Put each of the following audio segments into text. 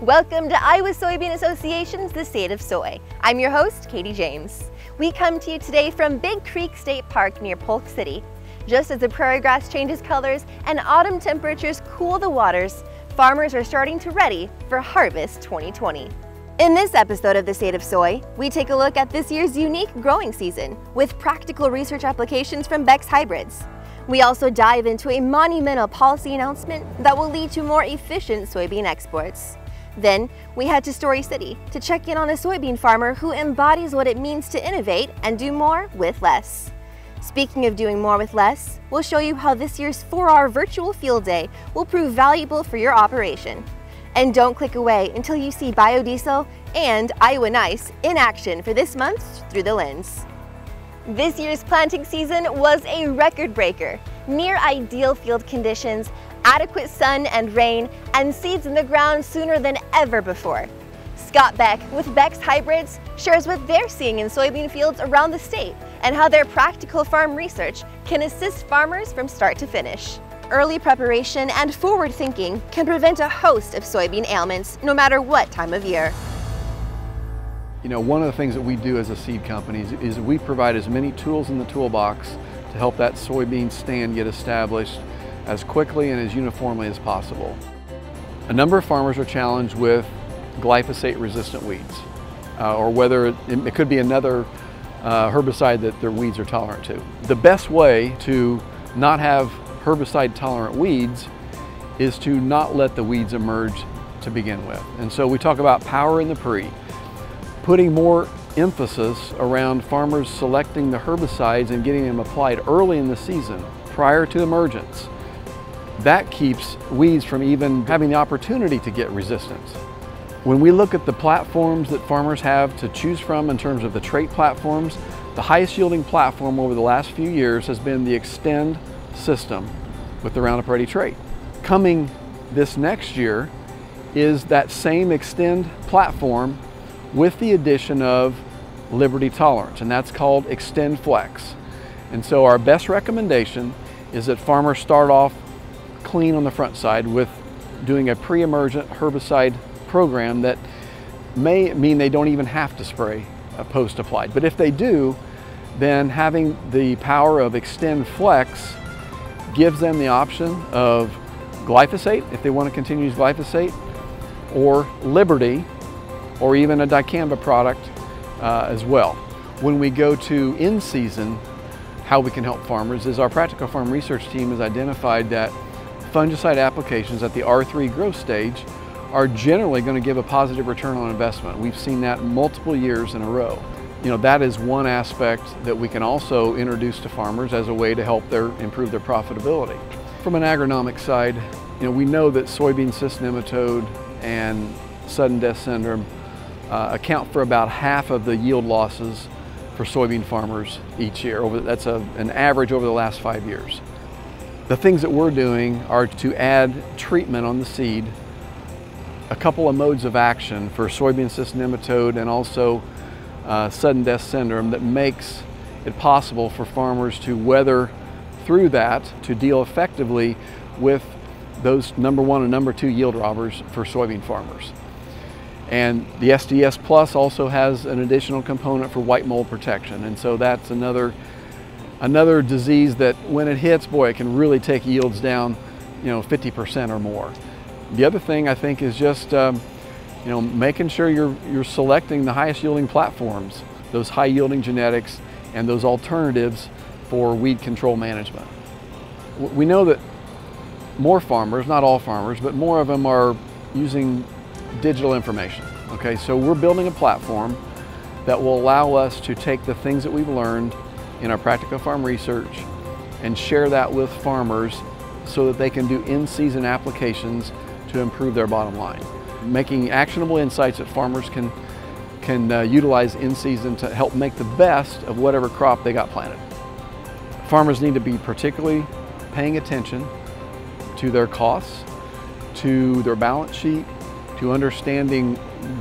Welcome to Iowa Soybean Association's The State of Soy. I'm your host, Katie James. We come to you today from Big Creek State Park near Polk City. Just as the prairie grass changes colors and autumn temperatures cool the waters, farmers are starting to ready for Harvest 2020. In this episode of The State of Soy, we take a look at this year's unique growing season with practical research applications from Beck's hybrids. We also dive into a monumental policy announcement that will lead to more efficient soybean exports. Then, we head to Story City to check in on a soybean farmer who embodies what it means to innovate and do more with less. Speaking of doing more with less, we'll show you how this year's 4-hour virtual field day will prove valuable for your operation. And don't click away until you see biodiesel and Iowa Nice in action for this month through the lens. This year's planting season was a record breaker. Near ideal field conditions, adequate sun and rain, and seeds in the ground sooner than ever before. Scott Beck with Beck's Hybrids shares what they're seeing in soybean fields around the state and how their practical farm research can assist farmers from start to finish. Early preparation and forward thinking can prevent a host of soybean ailments no matter what time of year. You know, one of the things that we do as a seed company is we provide as many tools in the toolbox to help that soybean stand get established as quickly and as uniformly as possible. A number of farmers are challenged with glyphosate-resistant weeds, or whether it could be another herbicide that their weeds are tolerant to. The best way to not have herbicide-tolerant weeds is to not let the weeds emerge to begin with. And so we talk about power in the pre, putting more emphasis around farmers selecting the herbicides and getting them applied early in the season, prior to emergence. That keeps weeds from even having the opportunity to get resistance. When we look at the platforms that farmers have to choose from in terms of the trait platforms, the highest yielding platform over the last few years has been the Extend system with the Roundup Ready trait. Coming this next year is that same Extend platform with the addition of Liberty Tolerance, and that's called Extend Flex. And so our best recommendation is that farmers start off clean on the front side with doing a pre-emergent herbicide program that may mean they don't even have to spray post-applied. But if they do, then having the power of Extend Flex gives them the option of glyphosate, if they want to continue to use glyphosate, or Liberty, or even a dicamba product as well. When we go to in-season, how we can help farmers is our practical farm research team has identified that fungicide applications at the R3 growth stage are generally going to give a positive return on investment. We've seen that multiple years in a row. You know, that is one aspect that we can also introduce to farmers as a way to help improve their profitability. From an agronomic side, you know, we know that soybean cyst nematode and sudden death syndrome account for about half of the yield losses for soybean farmers each year. That's an average over the last 5 years. The things that we're doing are to add treatment on the seed, a couple of modes of action for soybean cyst nematode and also sudden death syndrome that makes it possible for farmers to weather through that to deal effectively with those number 1 and number 2 yield robbers for soybean farmers. And the SDS Plus also has an additional component for white mold protection, and so that's another disease that when it hits, boy, it can really take yields down, you know, 50% or more. The other thing I think is just, you know, making sure you're selecting the highest yielding platforms, those high yielding genetics, and those alternatives for weed control management. We know that more farmers, not all farmers, but more of them are using digital information. Okay, so we're building a platform that will allow us to take the things that we've learned in our practical farm research and share that with farmers so that they can do in-season applications to improve their bottom line. Making actionable insights that farmers can utilize in season to help make the best of whatever crop they got planted. Farmers need to be particularly paying attention to their costs, to their balance sheet, to understanding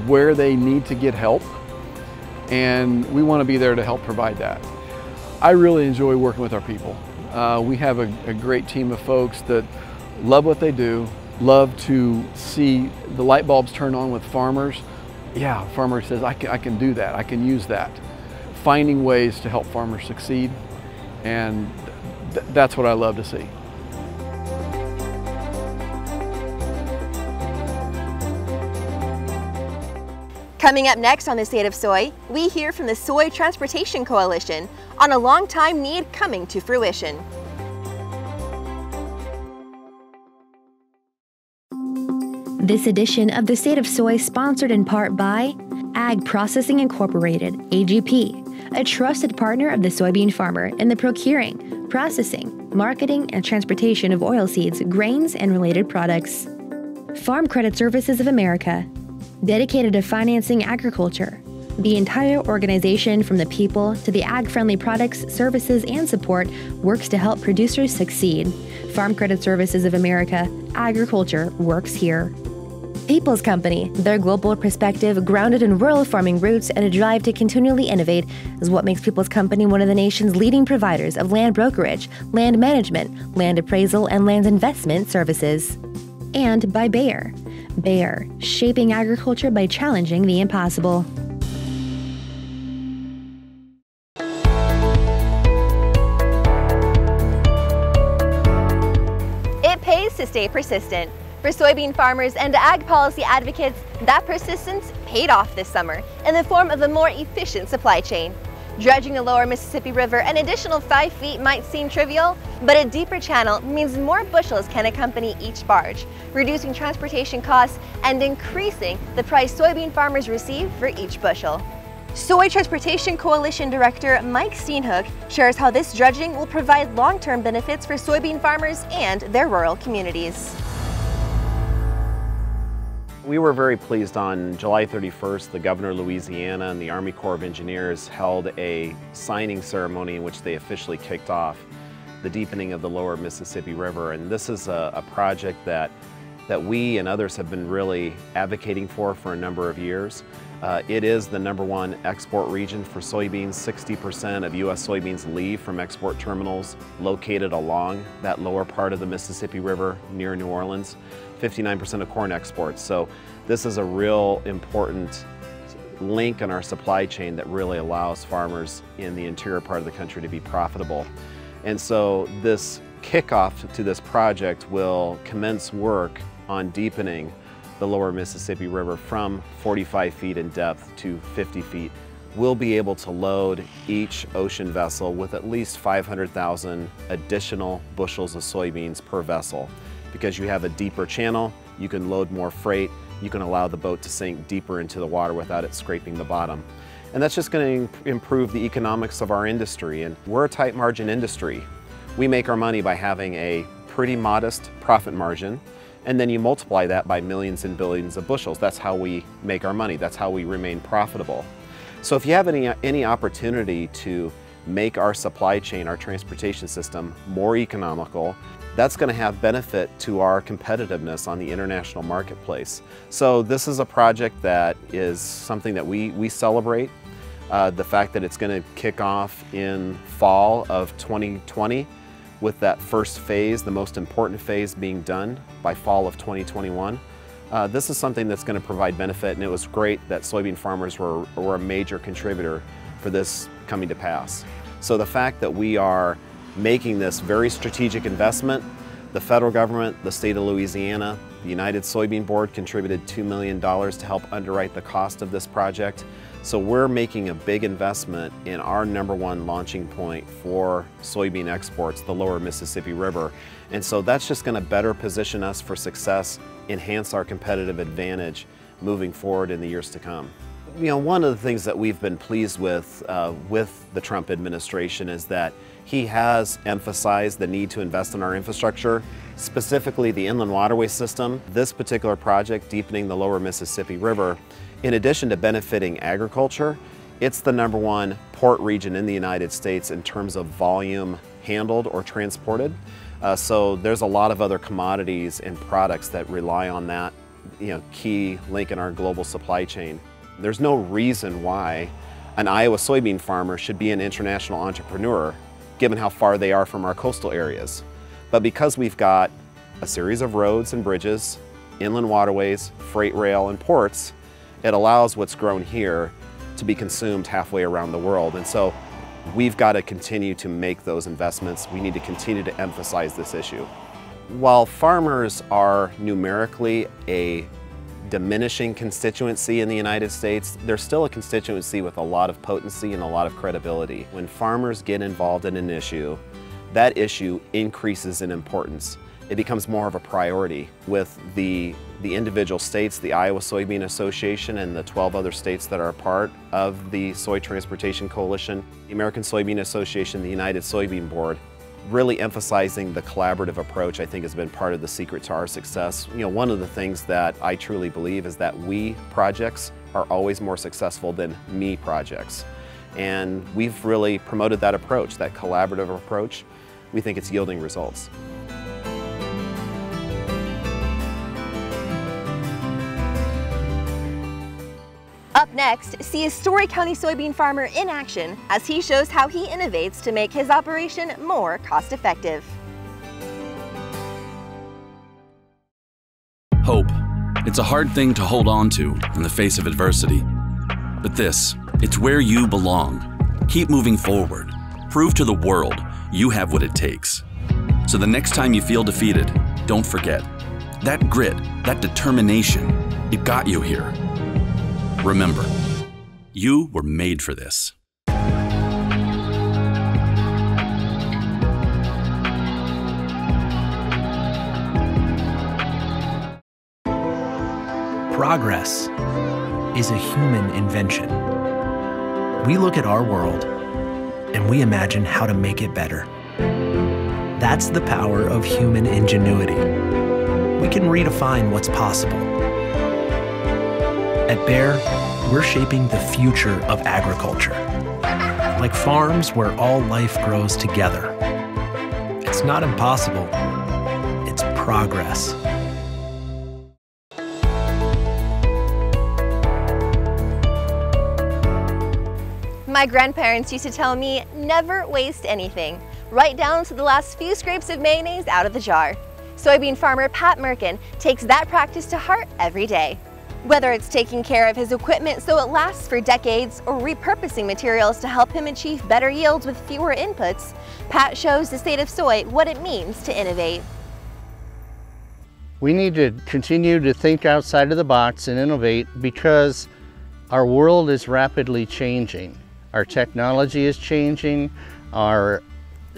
where they need to get help, and we want to be there to help provide that. I really enjoy working with our people. We have a great team of folks that love what they do, love to see the light bulbs turn on with farmers. Yeah, farmer says, I can do that, I can use that. Finding ways to help farmers succeed, and that's what I love to see. Coming up next on the State of Soy, we hear from the Soy Transportation Coalition on a long-time need coming to fruition. This edition of the State of Soy sponsored in part by Ag Processing Incorporated, AGP, a trusted partner of the soybean farmer in the procuring, processing, marketing, and transportation of oilseeds, grains, and related products. Farm Credit Services of America, dedicated to financing agriculture. The entire organization, from the people to the ag-friendly products, services, and support, works to help producers succeed. Farm Credit Services of America, agriculture works here. People's Company, their global perspective grounded in rural farming roots and a drive to continually innovate is what makes People's Company one of the nation's leading providers of land brokerage, land management, land appraisal, and land investment services. And by Bayer. Bayer, shaping agriculture by challenging the impossible. It pays to stay persistent. For soybean farmers and ag policy advocates, that persistence paid off this summer in the form of a more efficient supply chain. Dredging the lower Mississippi River an additional 5 feet might seem trivial, but a deeper channel means more bushels can accompany each barge, reducing transportation costs and increasing the price soybean farmers receive for each bushel. Soy Transportation Coalition Director Mike Steenhoek shares how this dredging will provide long-term benefits for soybean farmers and their rural communities. We were very pleased. On July 31st, the Governor of Louisiana and the Army Corps of Engineers held a signing ceremony in which they officially kicked off the deepening of the lower Mississippi River. And this is a project that we and others have been really advocating for a number of years. It is the #1 export region for soybeans. 60% of U.S. soybeans leave from export terminals located along that lower part of the Mississippi River near New Orleans. 59% of corn exports. So this is a real important link in our supply chain that really allows farmers in the interior part of the country to be profitable. And so this kickoff to this project will commence work on deepening the lower Mississippi River from 45 feet in depth to 50 feet. We'll be able to load each ocean vessel with at least 500,000 additional bushels of soybeans per vessel. Because you have a deeper channel, you can load more freight, you can allow the boat to sink deeper into the water without it scraping the bottom. And that's just going to improve the economics of our industry. And we're a tight margin industry. We make our money by having a pretty modest profit margin, and then you multiply that by millions and billions of bushels. That's how we make our money. That's how we remain profitable. So if you have any opportunity to make our supply chain, our transportation system more economical, that's going to have benefit to our competitiveness on the international marketplace. So this is a project that is something that we celebrate. The fact that it's going to kick off in fall of 2020 with that first phase, the most important phase, being done by fall of 2021. This is something that's going to provide benefit, and it was great that soybean farmers were a major contributor for this coming to pass. So the fact that we are making this very strategic investment, the federal government, the state of Louisiana, the United Soybean Board contributed $2 million to help underwrite the cost of this project. So we're making a big investment in our #1 launching point for soybean exports, the lower Mississippi River. And so that's just going to better position us for success, enhance our competitive advantage moving forward in the years to come. You know, one of the things that we've been pleased with the Trump administration is that he has emphasized the need to invest in our infrastructure, specifically the inland waterway system. This particular project, deepening the lower Mississippi River, in addition to benefiting agriculture, it's the #1 port region in the United States in terms of volume handled or transported. So there's a lot of other commodities and products that rely on that, key link in our global supply chain. There's no reason why an Iowa soybean farmer should be an international entrepreneur, given how far they are from our coastal areas. But because we've got a series of roads and bridges, inland waterways, freight rail, and ports, it allows what's grown here to be consumed halfway around the world. And so we've got to continue to make those investments. We need to continue to emphasize this issue. While farmers are numerically a diminishing constituency in the United States, they're still a constituency with a lot of potency and a lot of credibility. When farmers get involved in an issue, that issue increases in importance. It becomes more of a priority with the individual states, the Iowa Soybean Association and the 12 other states that are a part of the Soy Transportation Coalition, the American Soybean Association, the United Soybean Board. Really emphasizing the collaborative approach, I think, has been part of the secret to our success. You know, one of the things that I truly believe is that we projects are always more successful than me projects. And we've really promoted that approach, that collaborative approach. We think it's yielding results. Up next, see a Story County soybean farmer in action as he shows how he innovates to make his operation more cost-effective. Hope. It's a hard thing to hold on to in the face of adversity. But it's where you belong. Keep moving forward. Prove to the world you have what it takes. So the next time you feel defeated, don't forget. That grit, that determination, it got you here. Remember, you were made for this. Progress is a human invention. We look at our world and we imagine how to make it better. That's the power of human ingenuity. We can redefine what's possible. At Bear, we're shaping the future of agriculture, like farms where all life grows together. It's not impossible, it's progress. My grandparents used to tell me, never waste anything, right down to the last few scrapes of mayonnaise out of the jar. Soybean farmer Pat Merkin takes that practice to heart every day. Whether it's taking care of his equipment so it lasts for decades or repurposing materials to help him achieve better yields with fewer inputs, Pat shows the State of Soy what it means to innovate. We need to continue to think outside of the box and innovate because our world is rapidly changing. Our technology is changing, our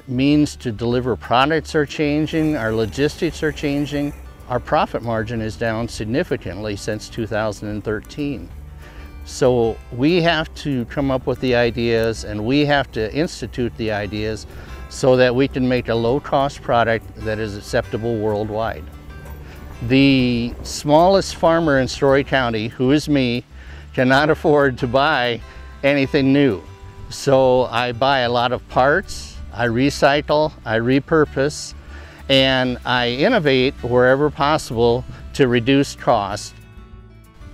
means to deliver products are changing, our logistics are changing. Our profit margin is down significantly since 2013. So we have to come up with the ideas and we have to institute the ideas so that we can make a low-cost product that is acceptable worldwide. The smallest farmer in Story County, who is me, cannot afford to buy anything new. So I buy a lot of parts, I recycle, I repurpose, and I innovate wherever possible to reduce cost.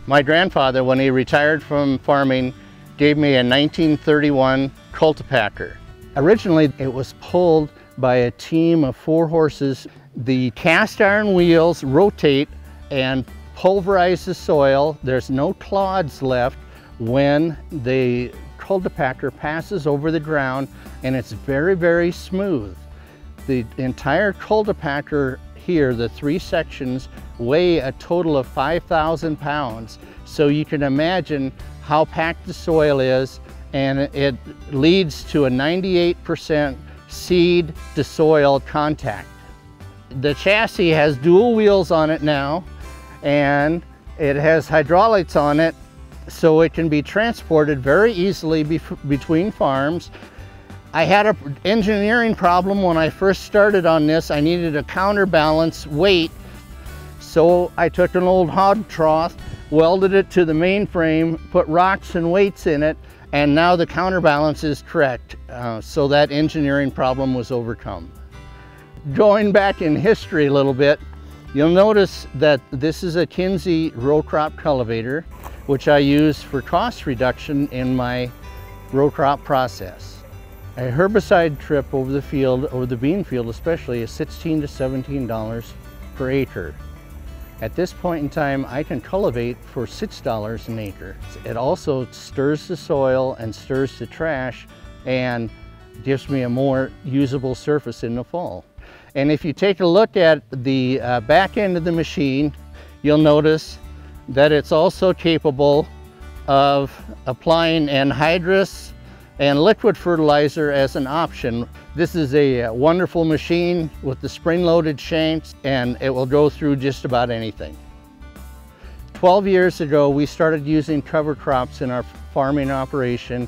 My grandfather, when he retired from farming, gave me a 1931 cultipacker. Originally, it was pulled by a team of 4 horses. The cast iron wheels rotate and pulverize the soil. There's no clods left when the cultipacker passes over the ground, and it's very, very smooth. The entire cultipacker here, the 3 sections, weigh a total of 5,000 pounds. So you can imagine how packed the soil is, and it leads to a 98% seed to soil contact. The chassis has dual wheels on it now, and it has hydraulics on it, so it can be transported very easily between farms. I had an engineering problem when I first started on this. I needed a counterbalance weight. So I took an old hog trough, welded it to the main frame, put rocks and weights in it, and now the counterbalance is correct. So that engineering problem was overcome. Going back in history a little bit, you'll notice that this is a Kinsey row crop cultivator, which I use for cost reduction in my row crop process. A herbicide trip over the field, over the bean field especially, is $16 to $17. per acre. At this point in time, I can cultivate for $6 an acre. It also stirs the soil and stirs the trash and gives me a more usable surface in the fall. And if you take a look at the back end of the machine, you'll notice that it's also capable of applying anhydrous and liquid fertilizer as an option. This is a wonderful machine with the spring-loaded shanks, and it will go through just about anything. 12 years ago, we started using cover crops in our farming operation.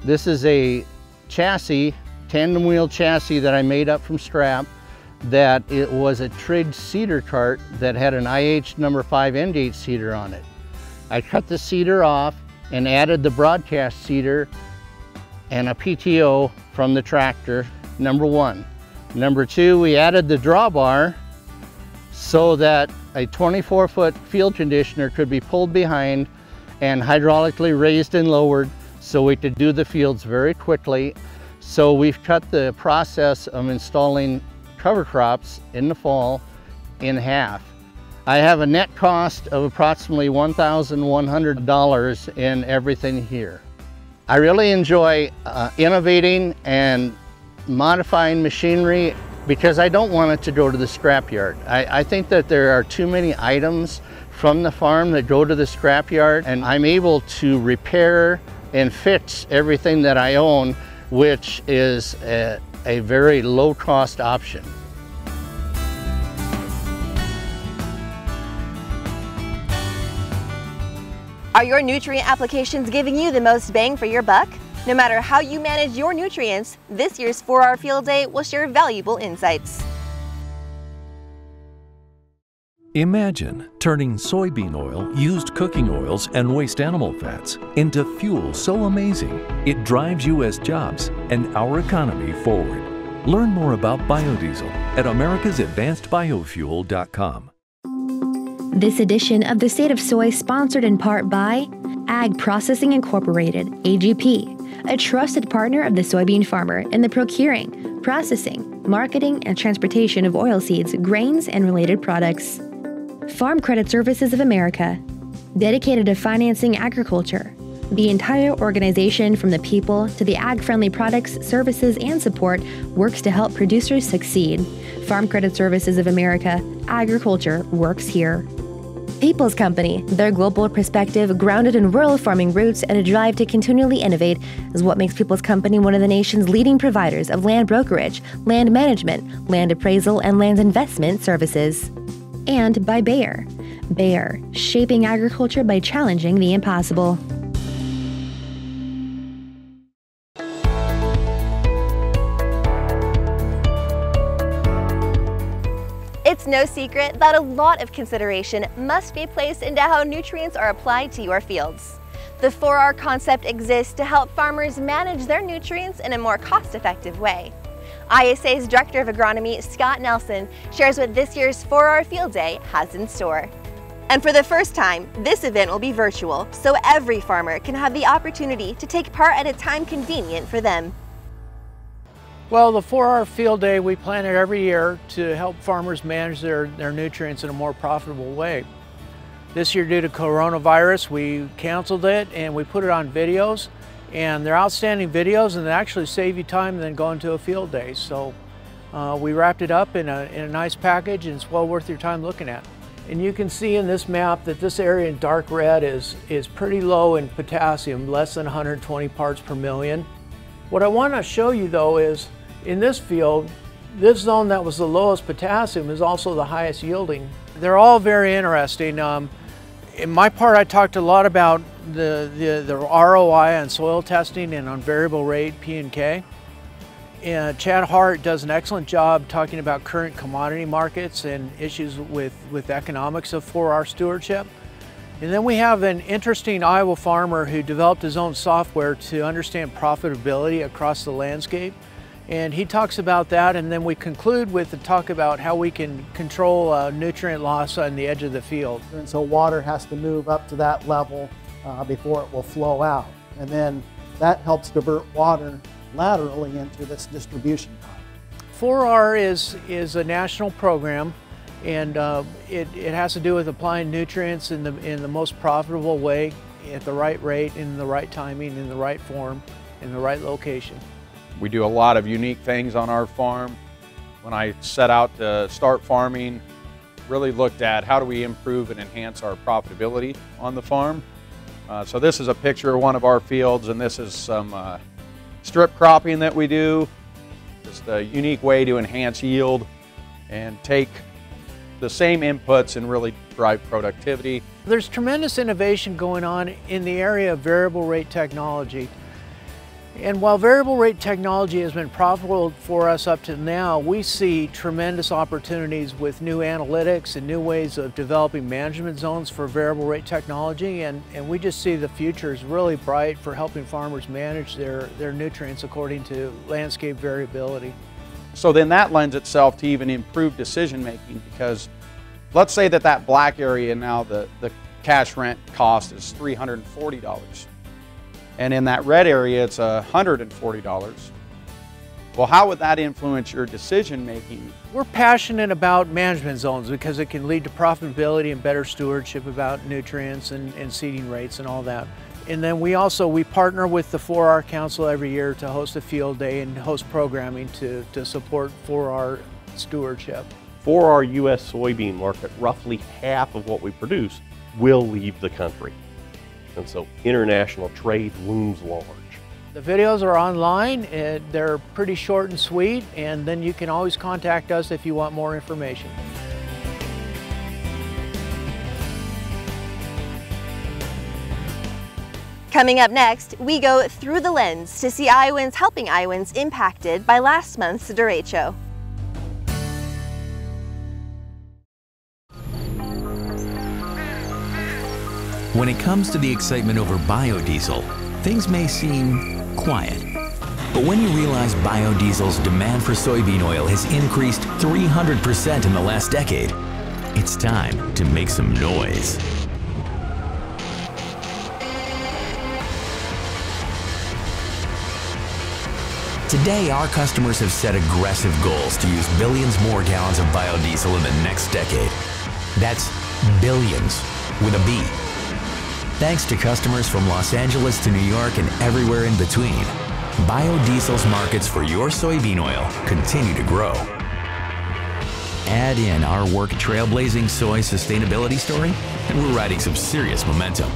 This is a chassis, tandem wheel chassis that I made up from scrap, that it was a trig cedar cart that had an IH number 5 end gate cedar on it. I cut the cedar off and added the broadcast cedar and a PTO from the tractor, number 1. Number 2, we added the drawbar so that a 24-foot field conditioner could be pulled behind and hydraulically raised and lowered so we could do the fields very quickly. So we've cut the process of installing cover crops in the fall in half. I have a net cost of approximately $1,100 in everything here. I really enjoy innovating and modifying machinery because I don't want it to go to the scrapyard. I think that there are too many items from the farm that go to the scrapyard, and I'm able to repair and fix everything that I own, which is a very low-cost option. Are your nutrient applications giving you the most bang for your buck? No matter how you manage your nutrients, this year's 4R Field Day will share valuable insights. Imagine turning soybean oil, used cooking oils, and waste animal fats into fuel so amazing it drives U.S. jobs and our economy forward. Learn more about biodiesel at americasadvancedbiofuel.com. This edition of the State of Soy sponsored in part by Ag Processing Incorporated, AGP, a trusted partner of the soybean farmer in the procuring, processing, marketing, and transportation of oilseeds, grains, and related products. Farm Credit Services of America, dedicated to financing agriculture. The entire organization, from the people to the ag-friendly products, services, and support, works to help producers succeed. Farm Credit Services of America, agriculture works here. People's Company, their global perspective grounded in rural farming roots and a drive to continually innovate is what makes People's Company one of the nation's leading providers of land brokerage, land management, land appraisal, and land investment services. And by Bayer. Bayer, shaping agriculture by challenging the impossible. It's no secret that a lot of consideration must be placed into how nutrients are applied to your fields. The 4R concept exists to help farmers manage their nutrients in a more cost-effective way. ISA's Director of Agronomy, Scott Nelson, shares what this year's 4R Field Day has in store. And for the first time, this event will be virtual, so every farmer can have the opportunity to take part at a time convenient for them. Well, the 4R Field Day, we plan it every year to help farmers manage their nutrients in a more profitable way. This year, due to coronavirus, we canceled it and we put it on videos. And they're outstanding videos, and they actually save you time than going to a field day. So we wrapped it up in a nice package, and it's well worth your time looking at. And you can see in this map that this area in dark red is pretty low in potassium, less than 120 parts per million. What I want to show you though is, in this field, this zone that was the lowest potassium is also the highest yielding. They're all very interesting. In my part, I talked a lot about the ROI on soil testing and on variable rate P and K. And Chad Hart does an excellent job talking about current commodity markets and issues with economics of 4R stewardship. And then we have an interesting Iowa farmer who developed his own software to understand profitability across the landscape. And he talks about that, and then we conclude with the talk about how we can control nutrient loss on the edge of the field. And so water has to move up to that level before it will flow out. And then that helps divert water laterally into this distribution pipe. 4R is a national program. And it has to do with applying nutrients in the most profitable way, at the right rate, in the right timing, in the right form, in the right location. We do a lot of unique things on our farm. When I set out to start farming, really looked at how do we improve and enhance our profitability on the farm. So this is a picture of one of our fields, and this is some strip cropping that we do. Just a unique way to enhance yield and take the same inputs and really drive productivity. There's tremendous innovation going on in the area of variable rate technology. And while variable rate technology has been profitable for us up to now, we see tremendous opportunities with new analytics and new ways of developing management zones for variable rate technology. And we just see the future is really bright for helping farmers manage their nutrients according to landscape variability. So then that lends itself to even improved decision making, because let's say that black area now, the cash rent cost is $340. And in that red area, it's $140. Well, how would that influence your decision making? We're passionate about management zones because it can lead to profitability and better stewardship about nutrients and seeding rates and all that. And then we partner with the 4R Council every year to host a field day and host programming to support 4R stewardship. For our U.S. soybean market, roughly half of what we produce will leave the country. And so international trade looms large. The videos are online, and they're pretty short and sweet, and then you can always contact us if you want more information. Coming up next, we go through the lens to see Iowans helping Iowans impacted by last month's derecho. When it comes to the excitement over biodiesel, things may seem quiet. But when you realize biodiesel's demand for soybean oil has increased 300% in the last decade, it's time to make some noise. Today, our customers have set aggressive goals to use billions more gallons of biodiesel in the next decade. That's billions with a B. Thanks to customers from Los Angeles to New York and everywhere in between, biodiesel's markets for your soybean oil continue to grow. Add in our work trailblazing soy sustainability story, and we're riding some serious momentum.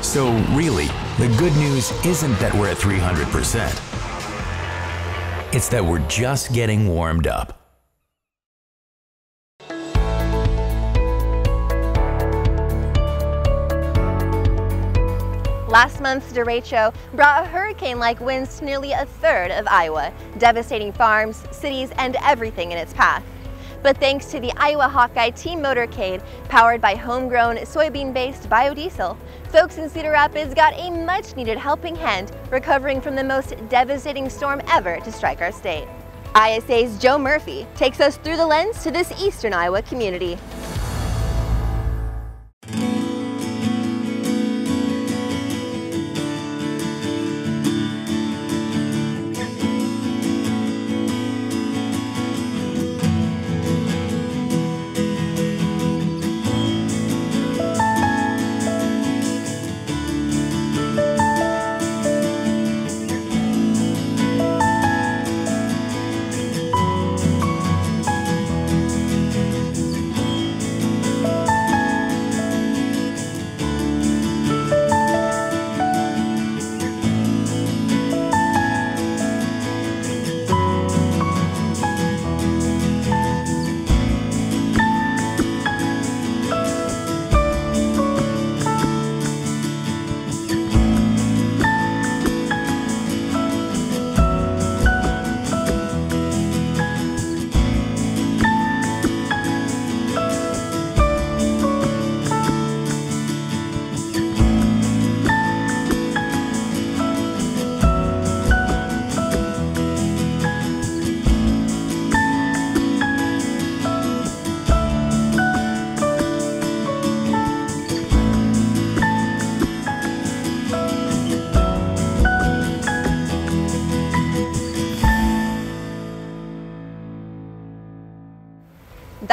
So really, the good news isn't that we're at 300%. It's that we're just getting warmed up. Last month's derecho brought hurricane-like winds to nearly a third of Iowa, devastating farms, cities, and everything in its path. But thanks to the Iowa Hawkeye team motorcade, powered by homegrown soybean-based biodiesel, folks in Cedar Rapids got a much-needed helping hand recovering from the most devastating storm ever to strike our state. ISA's Joe Murphy takes us through the lens to this eastern Iowa community.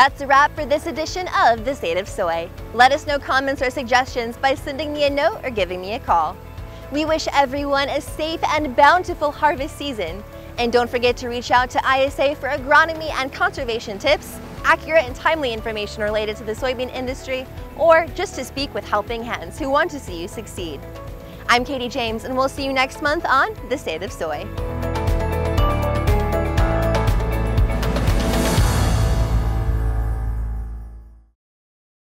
That's a wrap for this edition of The State of Soy. Let us know comments or suggestions by sending me a note or giving me a call. We wish everyone a safe and bountiful harvest season. And don't forget to reach out to ISA for agronomy and conservation tips, accurate and timely information related to the soybean industry, or just to speak with helping hands who want to see you succeed. I'm Katie James, and we'll see you next month on The State of Soy.